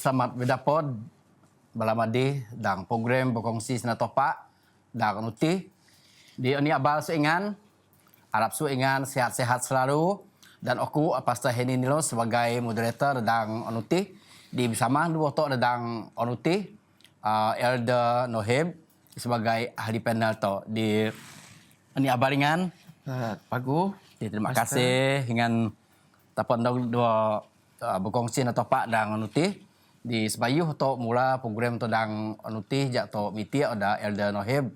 selamat berdapod balamadi dang program berkongsi sena topak dang nuti di ini abal seingan harap suingan sehat-sehat selalu dan aku Pastor Henny Nilo sebagai moderator dang nuti di bersama dua tok dang nuti Elder Nohib sebagai ahli panel to di ini abalingan Pagu. terima kasih dengan tapan dua berkongsi atau pak dang nuti di sebayuh to mula program to dang nuti jak to miti ada Elder Nohib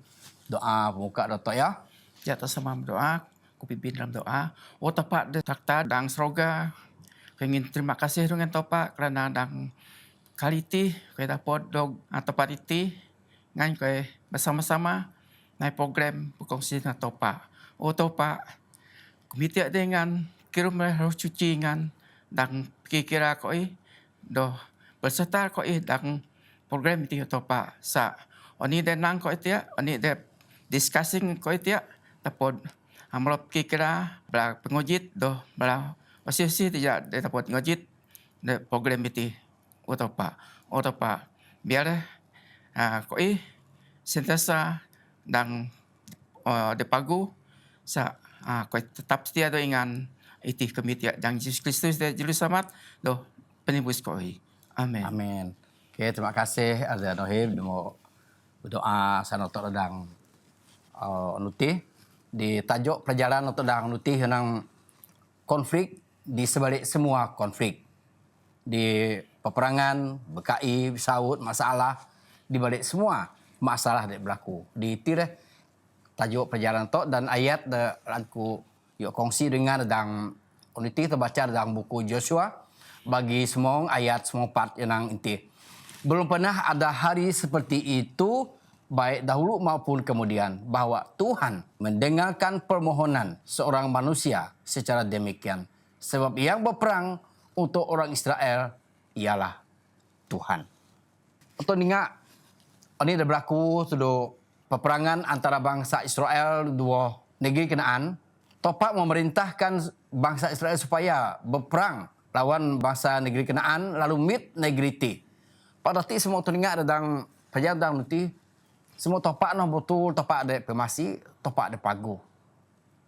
doa pemuka to ya. Ya to sama berdoa, ku pimpin dalam doa. Oh tepat de takta dang seroga. Ingin terima kasih dengan topak kerana dang kali ti kau dapat dog tepat iti ngan kau bersama-sama naik program berkongsi dengan topak. Oh topak komite dengan kirim roh cuci ngan dang kira kau doh berserta kau dang program itu topak sa oni denang kau itu oni de discussing kau itu tapod amrop kira bela pengojit doh bela osisi tidak de tapod ngojit de program itu otopa biar kau sentiasa dang de pagu sa kau tetap setia dengan itih komite dang Yesus Kristus de juru selamat doh penebus kau. Amin. Amin. Oke, terima kasih Elder Nohib mau berdoa sanotok dang nuti di tajuk pelajaran untuk dang nuti henang konflik di sebalik semua konflik di peperangan, BKI, saut, masalah di balik semua masalah yang berlaku. Di tireh tajuk perjalanan tok dan ayat aku yuk kongsi dengan dang uniti terbaca dalam buku Joshua bagi semua ayat semua part yang inti. Belum pernah ada hari seperti itu baik dahulu maupun kemudian bahwa Tuhan mendengarkan permohonan seorang manusia secara demikian. Sebab yang berperang untuk orang Israel ialah Tuhan. Untuk ingat, ini dah berlaku sudah peperangan antara bangsa Israel dua negeri Kanaan. Topak memerintahkan bangsa Israel supaya berperang lawan bangsa negeri Kanaan lalu mit negeri ti. Pada ti semua tu ingat dalam perjalanan nanti semua topak no betul topak ada pemasi, topak ada pagu.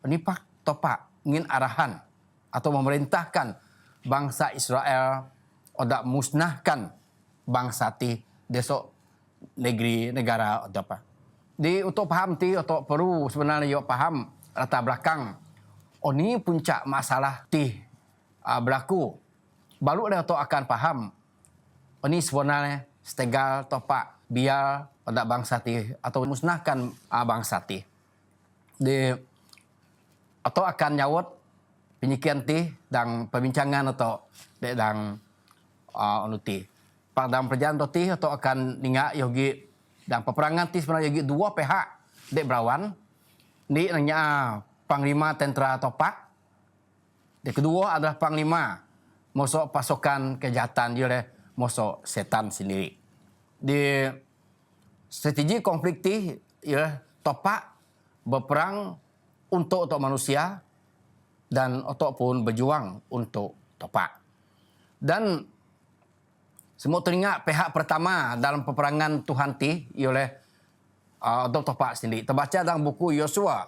Ini pak topak ingin arahan atau memerintahkan bangsa Israel odak musnahkan bangsa ti desok negara apa. Di untuk paham ti atau perlu sebenarnya yo paham latar belakang. Oh ni puncak masalah ti berlaku. Baru dah tu akan paham. Oh ni sebenarnya setegal topak biar odak bangsa ti atau musnahkan bangsa ti. Di atau akan nyawat penyikian ti dan perbincangan atau dang nuti. Pada perjalanan ti atau akan ninga yogi dan peperangan ti sebenarnya yogi dua pihak dek berawan. Ni nanya panglima tentera topak. Yang kedua adalah panglima musuh pasukan kejahatan dia oleh musuh setan sendiri. Di strategi konflik ti ya topak berperang untuk manusia dan ataupun berjuang untuk topak. Dan semua teringat pihak pertama dalam peperangan Tuhan ti oleh untuk topak sendiri. Terbaca dalam buku Yosua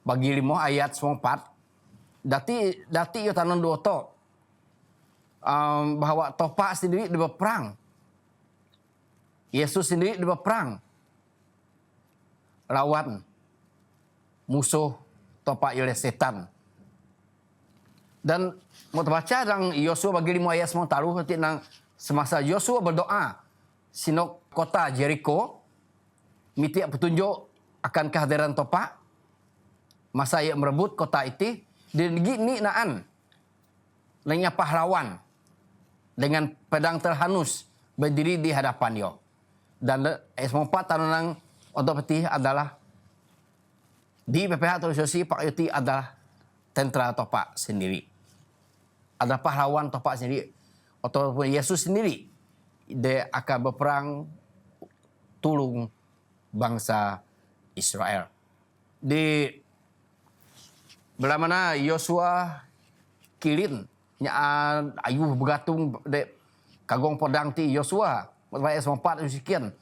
bagi 5 ayat 4. Dati yo tanam dua to bahwa topak sendiri dia berperang. Yesus sendiri dia berperang lawan musuh topak oleh setan. Dan mau terbaca dalam Yosua bagi 5 ayat 9 taruh nanti nang semasa Yosua berdoa sinok kota Jericho mitiak petunjuk akan kehadiran topak masa ia merebut kota itu dan gini naan lainnya pahlawan dengan pedang terhanus berdiri di hadapan yo dan S4 tanang untuk peti adalah di PPH Terusyosi Pak Yuti adalah tentera topak sendiri. Ada pahlawan topak sendiri ataupun Yesus sendiri dia akan berperang tolong bangsa Israel. Di bila mana Yosua kilin nya ayuh bergatung de kagong podang ti Yosua baik sempat sekian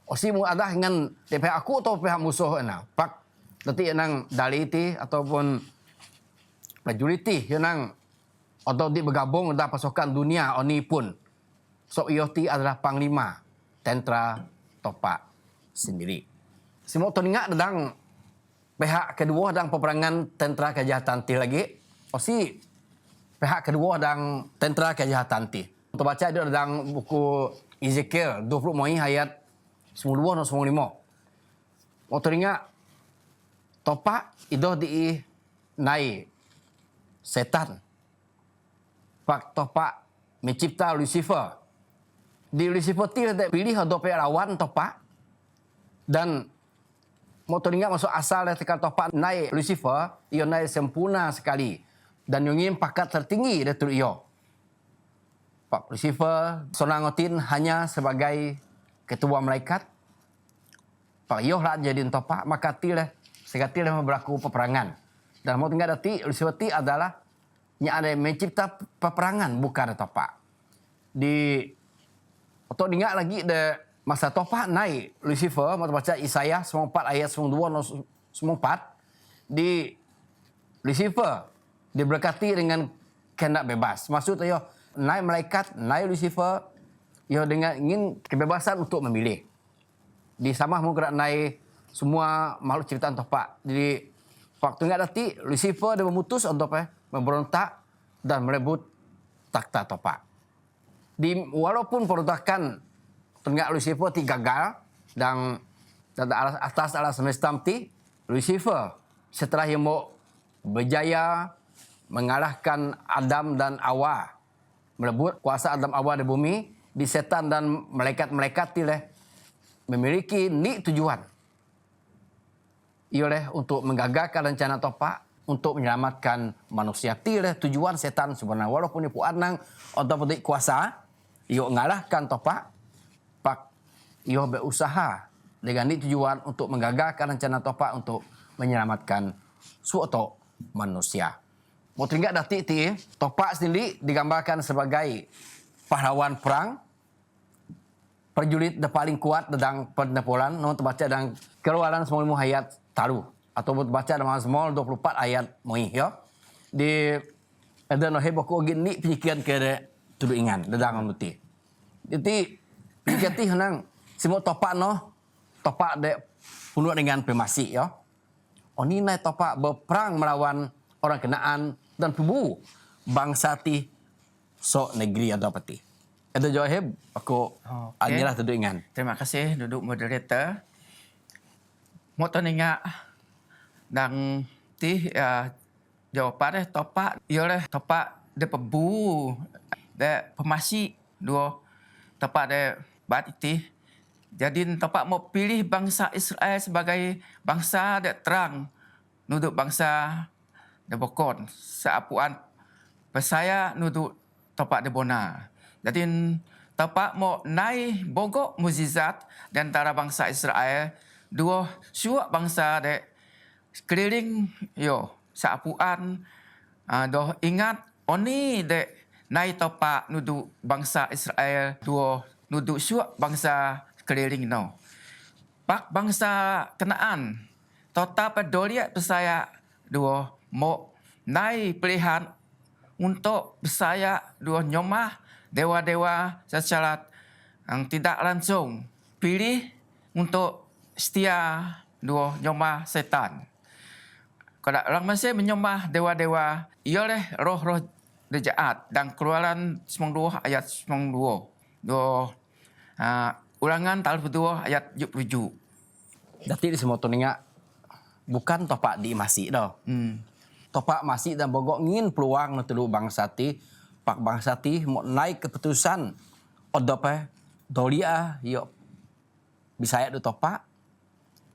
osi mu ada dengan pihak aku atau pihak musuh na pak nanti nang dali ti ataupun prajurit ti yang atau di bergabung dalam pasukan dunia oni pun so iyo ti adalah panglima tentera Topak sendiri semua teningat tentang pihak kedua dalam peperangan tentera kejahatan ti lagi osi pihak kedua dan tentera kejahatan ti. Untuk baca dia dalam buku Ezekiel 20 ayat 92 dan 95. Mau teringat Topak itu di naik setan. Pak Topak mencipta Lucifer. Di Lucifer ti pilih untuk lawan Topak dan mau teringat masuk asal ketika Topak naik Lucifer, ia naik sempurna sekali dan yang ingin pakat tertinggi dari ia. Pak Lucifer sonangotin hanya sebagai ketua malaikat. Pak Yoh lah jadi Topak maka tilah segatilah berlaku peperangan. Dan mau tinggal dati Lucifer ti adalah yang ada mencipta peperangan bukan Topak. Di atau ingat lagi de masa Topak naik Lucifer mau baca Isaiah 94 ayat 92 94 di Lucifer diberkati dengan kehendak bebas. Maksudnya naik malaikat, naik Lucifer, ia dengan ingin kebebasan untuk memilih. Di sama mungkin naik semua makhluk ciptaan Topak. Jadi waktu ingat nanti Lucifer dia memutus untuk memberontak dan merebut takhta Topak. Di walaupun perontakan tengah Lucifer ti gagal dan atas alas semesta ti Lucifer setelah ia mau berjaya mengalahkan Adam dan Hawa, merebut kuasa Adam Hawa di bumi, di setan dan malaikat-malaikat tileh memiliki ni tujuan. Ialah untuk menggagalkan rencana Topak untuk menyelamatkan manusia. Tileh tujuan setan sebenarnya walaupun ipu anang atau petik kuasa, ia mengalahkan Topak, pak ia berusaha dengan ni tujuan untuk menggagalkan rencana Topak untuk menyelamatkan suatu manusia. Mau teringat datik ti, Topak sendiri digambarkan sebagai pahlawan perang, prajurit yang paling kuat dalam penempuran. Nomor terbaca dalam Keluaran 95 ayat taru atau terbaca dalam Mazmur 24 ayat moi ya. Di ada no hebo ko gini pikiran ke tudu ingan dadang nuti. Jadi pikiran ti henang semua Topak no Topak de penuh dengan pemasi ya. Oni nai Topak berperang melawan orang Kenaan dan pubu bangsa ti sok negeri ada peti. Ada jawab aku adalah tuduh ingan. Terima kasih duduk moderator. Mau tanya dan ti jawapan Topak ialah Topak de pebu de pemasi dua Topak de bat ti. Jadi Topak mau pilih bangsa Israel sebagai bangsa de terang nuduk bangsa de bokon seapuan pesaya nuduk Topak de bona. Jadi Topak mau naik bogok mukjizat di antara bangsa Israel dua suak bangsa de keliling yo seapuan doh ingat oni de naik Topak nuduk bangsa Israel dua nuduk suak bangsa keliling no. Pak bangsa Kenaan total peduli pesaya dua mau naik pilihan untuk pesaya dua nyomah dewa-dewa secara yang tidak langsung pilih untuk setia dua nyomah setan. Kalau orang masih menyembah dewa-dewa ialah roh-roh jahat dan Keluaran 92 ayat 92. Ulangan tahun 2 ayat 77. Dati di semua tuninga bukan Topak di masih dah. Topak masih dan bogok ngin peluang nutulu bangsa ti, pak bangsa ti mau naik keputusan odope dolia yo bisa ya Topak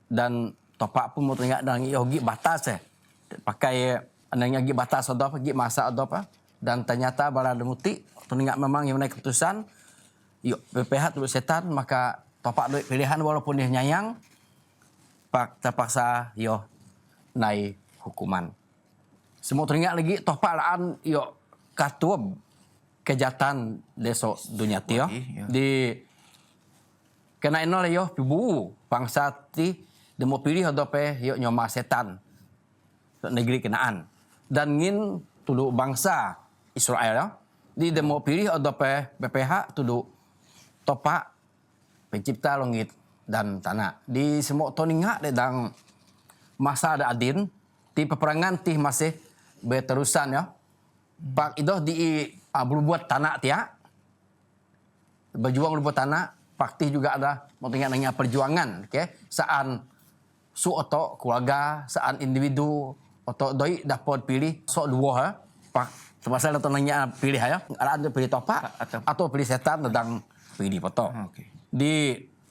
dan Topak pun mau tengok dan yogi batas pakai ananya gi batas odope gi masa odope dan ternyata bala demuti tengok memang yang naik keputusan yuk PPH tu setan maka Topak duit pilihan walaupun dia nyayang pak terpaksa yo naik hukuman. Semua teringat lagi Topak laan yo katuab kejahatan desok dunia ti yo. Ya. Di kena ino le yo pibu bangsa ti demo pilih adope yo nyoma setan negeri Kenaan dan ngin tudu bangsa Israel yo. Di demo pilih adope BPH tudu topa pencipta langit dan tanah. Di semua toninga dedang masa ada adin ti peperangan ti masih berterusan ya. Pak itu di berbuat tanah tia. Berjuang berbuat tanah, pak ti juga ada mau tengah nanya perjuangan, okay? Saan su oto keluarga, saan individu oto doi dapat pilih sok dua ha. Pak semasa datang nanya pilih ya. Ada pilih topa atau pilih setan tentang pilih foto. Okey.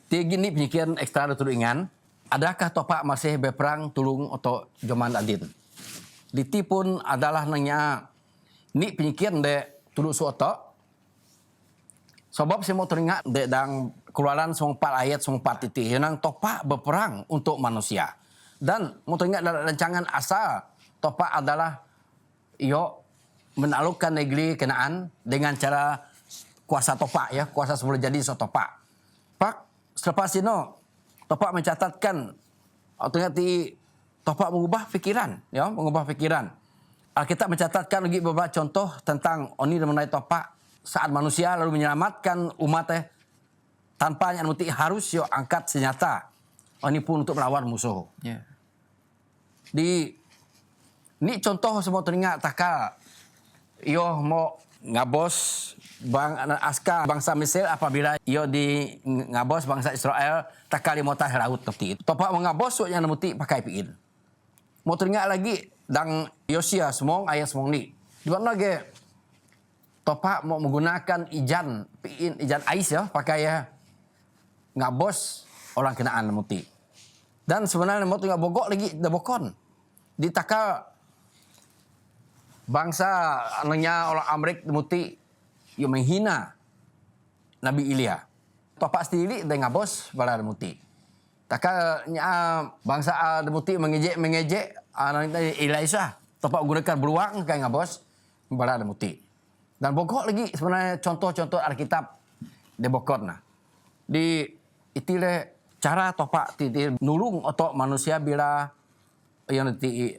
Di gini penyikiran ekstra turingan, adakah topak masih berperang tulung atau zaman adin? Diti pun adalah nanya ni penyikiran de tulung suoto. Sebab saya mau teringat de dang keluaran 4 ayat 4 titik yang topak berperang untuk manusia. Dan mau teringat dalam rancangan asal topak adalah yo menaklukkan negeri Kenaan dengan cara kuasa topak ya, kuasa sebelum jadi topak. Pak selepas itu topak mencatatkan ternyata topak mengubah fikiran ya, mengubah fikiran. Alkitab mencatatkan lagi beberapa contoh tentang oni mengenai topak saat manusia lalu menyelamatkan umatnya tanpa yang harus yo angkat senjata. Oni pun untuk melawan musuh. Ya. Di ni contoh semua teringat takal yo mau ngabos askar bangsa Mesir apabila yo di ngabos bangsa Israel takali motah laut tepi. Topak mengabos yang namuti pakai piin. Mau teringat lagi dang Yosia semong ayat semong ni. Di mana lagi topak mau menggunakan ijan piin ijan ais ya pakai ya ngabos orang Kenaan namuti. Dan sebenarnya mau tengah bogok lagi debokon. Di takal bangsa anaknya orang Amerik muti yang menghina Nabi Ilya. Topak sendiri dengan bos bala muti. Taknya bangsa muti mengejek anaknya Elisa. Topak gunakan beruang kayak ngabos bala muti. Dan bogok lagi sebenarnya contoh-contoh Alkitab de bokot nah. Di itile cara topak titir nulung atau manusia bila yang nanti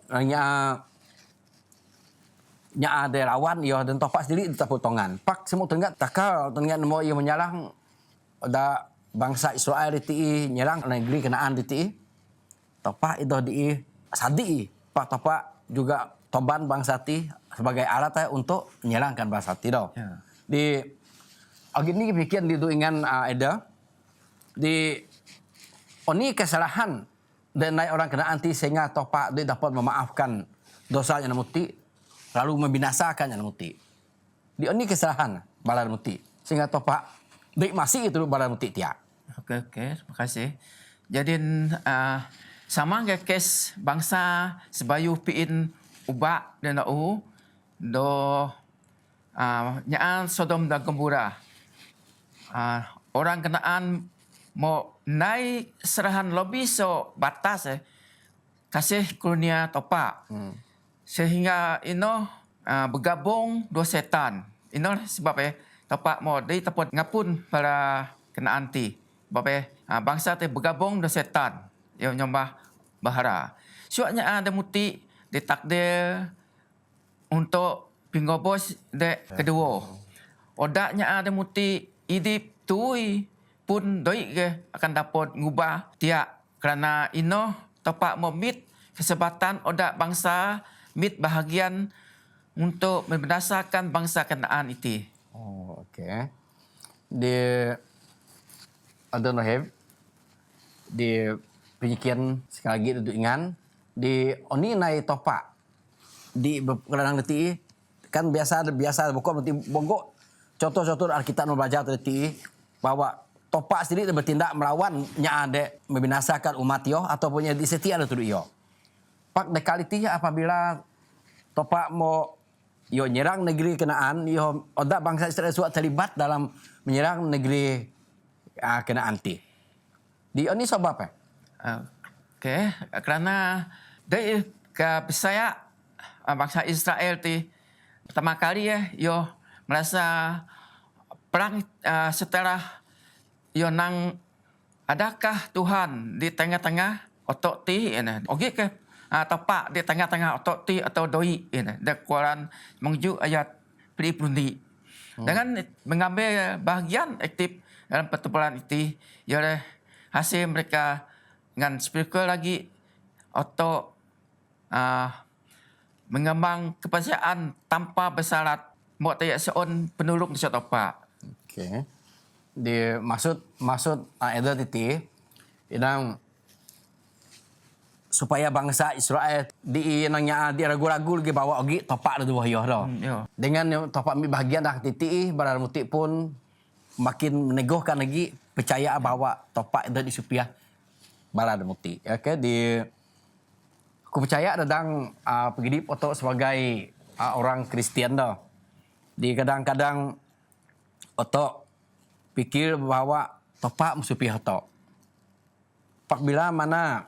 nya ada lawan yo dan topak sendiri tetap potongan. Pak semua tenggat takal tenggat mau yang menyalang ada bangsa Israel di nyerang negeri Kenaan di topak itu di sadi pak topak juga toban bangsa ti sebagai alat untuk menyerangkan bangsa ti do. Ya. Di agini bikin di ingan ada di oni kesalahan dan naik orang Kenaan ti sehingga topak dia dapat memaafkan dosanya namuti lalu membinasakan yang muti. Di ini kesalahan balar muti sehingga topak baik masih itu balar muti tiak. Okey, terima kasih. Jadi sama ke kes bangsa sebayu piin ubak dan do nyaan Sodom dan Gomora. Orang Kenaan mau naik serahan lobby so batas kasih kurnia topak. Sehingga bergabung dua setan. Ino sebab tapak mo dari tapot ngapun para Kenaan ti. Sebab bangsa ti bergabung dua setan. Yang nyembah bahara. Suaknya ada muti ditakdir untuk pinggobos de kedua. Odaknya ada muti idip tui pun doi ke akan dapat ngubah tiak kerana tapak mo mit kesempatan odak bangsa mit bahagian untuk membinasakan bangsa Kenaan itu. Oh, okey. Di ada noheb di penyikiran sekali lagi untuk ingan di oni nai topak di kadang deti kan biasa bukan nanti bogok contoh-contoh Alkitab belajar deti bahwa topak sendiri bertindak melawan nya ada membinasakan umat yo ataupun di setia ada tu yo. Pak dekaliti apabila topak mau yo nyerang negeri Kenaan, yo odak bangsa Israel suat terlibat dalam menyerang negeri Kenaan ti. Di ini sebab apa? Okey, kerana dari ke saya bangsa Israel ti pertama kali yo merasa perang setelah yonang adakah Tuhan di tengah-tengah otok ti ini oke ke tapak di tengah-tengah otok ti atau doi ini dakwaan menuju ayat peri dengan mengambil bahagian aktif dalam pertempuran itu oleh hasil mereka dengan spiritual lagi atau mengembang kepercayaan tanpa bersyarat buat tayak seon penulung di tapak. Okey. Di maksud ada titi inang supaya bangsa Israel di inangnya di ragu-ragu lagi bawa ogi topak tu wahyo dah. Dengan topak mi bahagian dah titi barang mutik pun makin meneguhkan lagi percaya bahawa topak itu di supiah balad mutik. Okey di aku percaya dadang pegidip atau sebagai orang Kristian dah. Di kadang-kadang otok pikir bahawa topak musupiah otok. Pak bila mana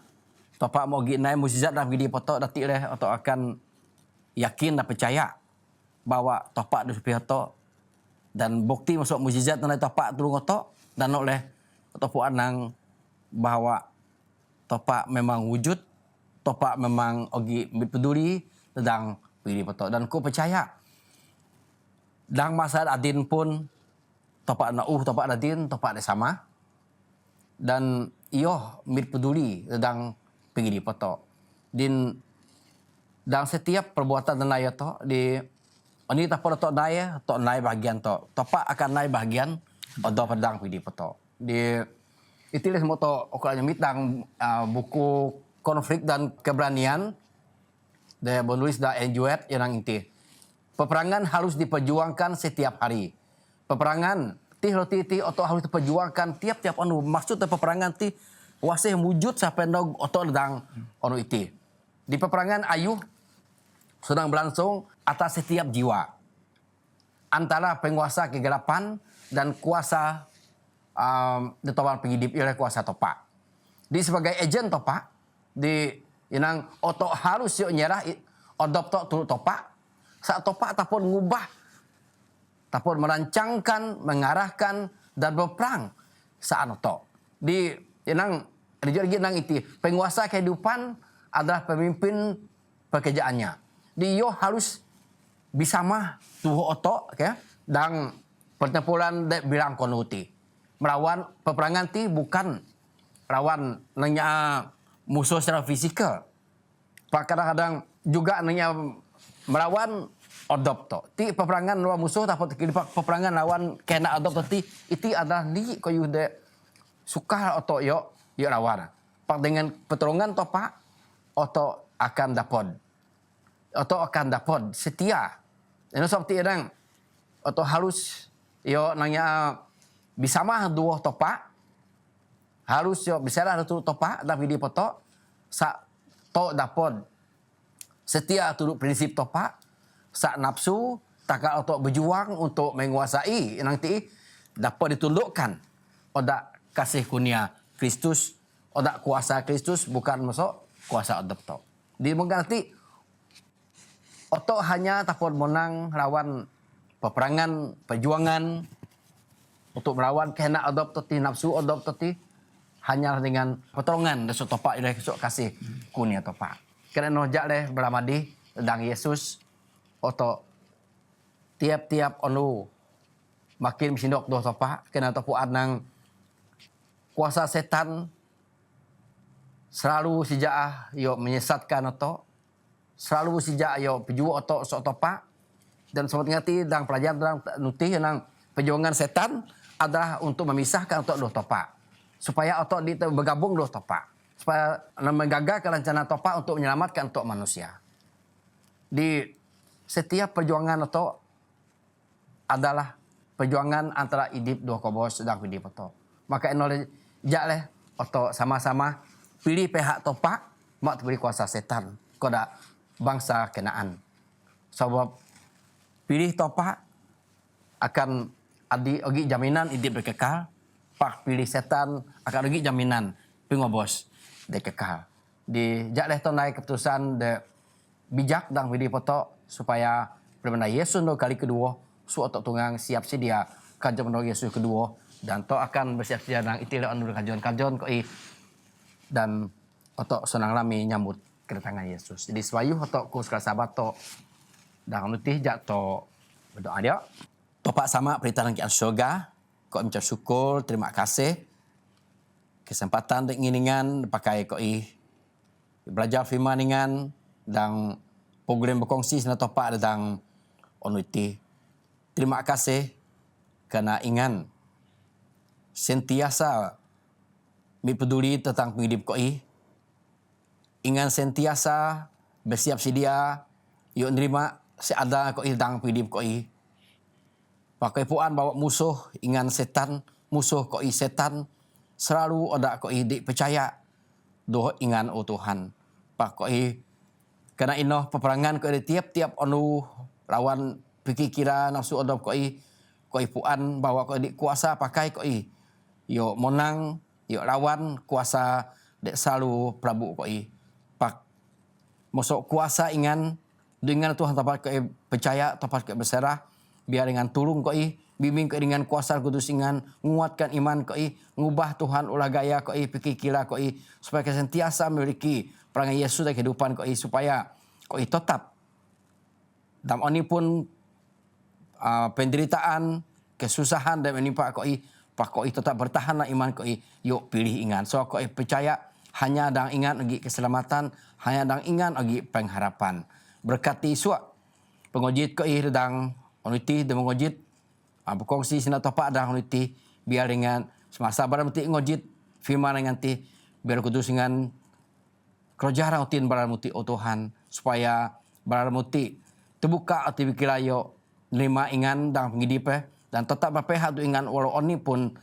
topak mau ginai mukjizat dah pegidip otok datik leh otok akan yakin dan percaya bahawa topak musupiah otok dan bukti masuk mukjizat nang topak tulung otok dan oleh otok puan nang bahawa topak memang wujud, topak memang ogi peduli tentang pegidip otok dan ku percaya dalam masa adin pun topak topak adin topak ada sama dan iyo mit peduli tentang pegidip otok din dalam setiap perbuatan tenai otok di ini tapor otok naik bahagian otok topak akan naik bahagian otok pedang pegidip otok di itulah semua otok okalnya mitang buku konflik dan keberanian dia menulis dah enjoyed yang inti. Peperangan harus diperjuangkan setiap hari. Peperangan ti otok harus diperjuangkan tiap-tiap anu. Maksud peperangan ti wasih wujud sampai nog otok sedang anu iti. Di peperangan ayuh sedang berlangsung atas setiap jiwa. Antara penguasa kegelapan dan kuasa ditawan pengidip oleh kuasa topak. Di sebagai ejen topak di inang otok harus yuk nyerah odop tok turut topak saat topak tapon ngubah tapon merancangkan mengarahkan dan berperang saat otok di inang lagi nang itu penguasa kehidupan adalah pemimpin pekerjaannya di yo harus bisa mah tuh otok okay? Dan pertempuran bilang konuti melawan peperangan ti bukan lawan nanya musuh secara fisikal. Pak kadang-kadang juga nanya melawan odop to. Ti peperangan lawan musuh tapi peperangan lawan kena odop to itu adalah ni koyu de suka oto yo lawan. Pak dengan pertolongan to Pak oto akan dapat. Oto akan dapat setia. Ini seperti orang oto harus yo nanya bisa mah dua to Pak harus yo bisa lah tu topak tapi di foto sa to dapat setia turut prinsip topak sa nafsu takal untuk berjuang untuk menguasai nanti dapat ditundukkan odak kasih kunia Kristus odak kuasa Kristus bukan masuk kuasa adopto di mengerti otok hanya dapat menang lawan peperangan perjuangan untuk melawan kehendak adopto nafsu adopto hanya dengan pertolongan dan topak oleh kasih kunia topak. Kerana nojak leh beramadi tentang Yesus atau tiap-tiap onu makin sindok doh topak kena topu anang kuasa setan selalu sejak yo menyesatkan atau selalu sejak yo pejuang atau sok topak dan seperti ngerti dan pelajaran tentang nutih yang perjuangan setan adalah untuk memisahkan untuk doh topak. Supaya otok di bergabung dua topak. Supaya menggagalkan rencana topak untuk menyelamatkan untuk manusia. Di setiap perjuangan otok adalah perjuangan antara hidup dua kobos dan hidup otok. Maka enoleh leh otok sama-sama pilih pihak topak mak beri kuasa setan kepada bangsa Kenaan. Sebab pilih topak akan adi jaminan hidup berkekal. Pak pilih setan akan lagi jaminan pengobos de kekal. Di jak leh naik keputusan de bijak dan pilih foto supaya berbenda Yesus no kali kedua su otok tungang siap sedia kajian menolong Yesus kedua dan to akan bersiap sedia nang itilah onur kajian-kajian koi dan otok senang lami nyambut kedatangan Yesus. Jadi sewayu otok ku sekali sahabat to dan nutih jak to berdoa dia. Bapak sama perintah nang surga, kau mencap syukur, terima kasih kesempatan dek nginingan pakai koi belajar firman dengan dan program berkongsi sena topak tentang onuti. Terima kasih kerana ingan sentiasa mi peduli tentang penghidup koi. Ingan sentiasa bersiap sedia yuk nerima seada koi tentang penghidup koi. Pakai puan bawa musuh ingan setan, musuh koi setan selalu ada koi dik percaya doh ingan oh Tuhan. Pak koi kena inoh peperangan koi tiap-tiap onu lawan pikiran nafsu odop koi puan bawa koi dik kuasa pakai koi yo monang yo lawan kuasa dek selalu prabu koi. Pak mosok kuasa ingan dengan Tuhan tempat koi percaya tempat koi berserah biar dengan tulung koi bimbing koi dengan kuasa kudus ingan menguatkan iman koi ngubah Tuhan ulah gaya koi pikir kira koi supaya sentiasa memiliki perangai Yesus dalam kehidupan koi supaya koi tetap dalam ini pun penderitaan kesusahan dan menimpa koi pak koi tetap bertahanlah iman koi yuk pilih ingan so koi percaya hanya dang ingat lagi keselamatan hanya dang ingat lagi pengharapan berkati suak pengojit koi sedang oniti dan mengojit berkongsi sina topak dan oniti biar dengan semasa barang mesti ngojit firman dengan ti biar kudus dengan kerajaan utin barang muti oh Tuhan supaya barang muti terbuka hati pikilayo nerima ingan dan penghidup dan tetap berpihak tu ingan walau oni pun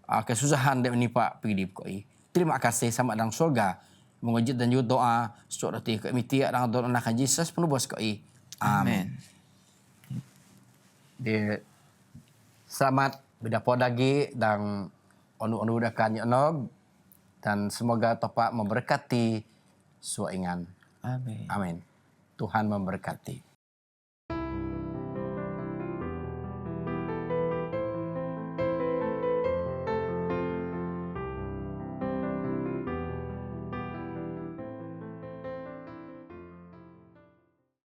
kesusahan dan menimpa penghidup koi. Terima kasih sama dalam surga mengojit dan juga doa surat hati kami tiak dan doa anak Yesus penubus koi. Amin. Selamat berdapat lagi dan onu-onu dakan yonog dan semoga topak memberkati suingan. Amin. Amin. Tuhan memberkati.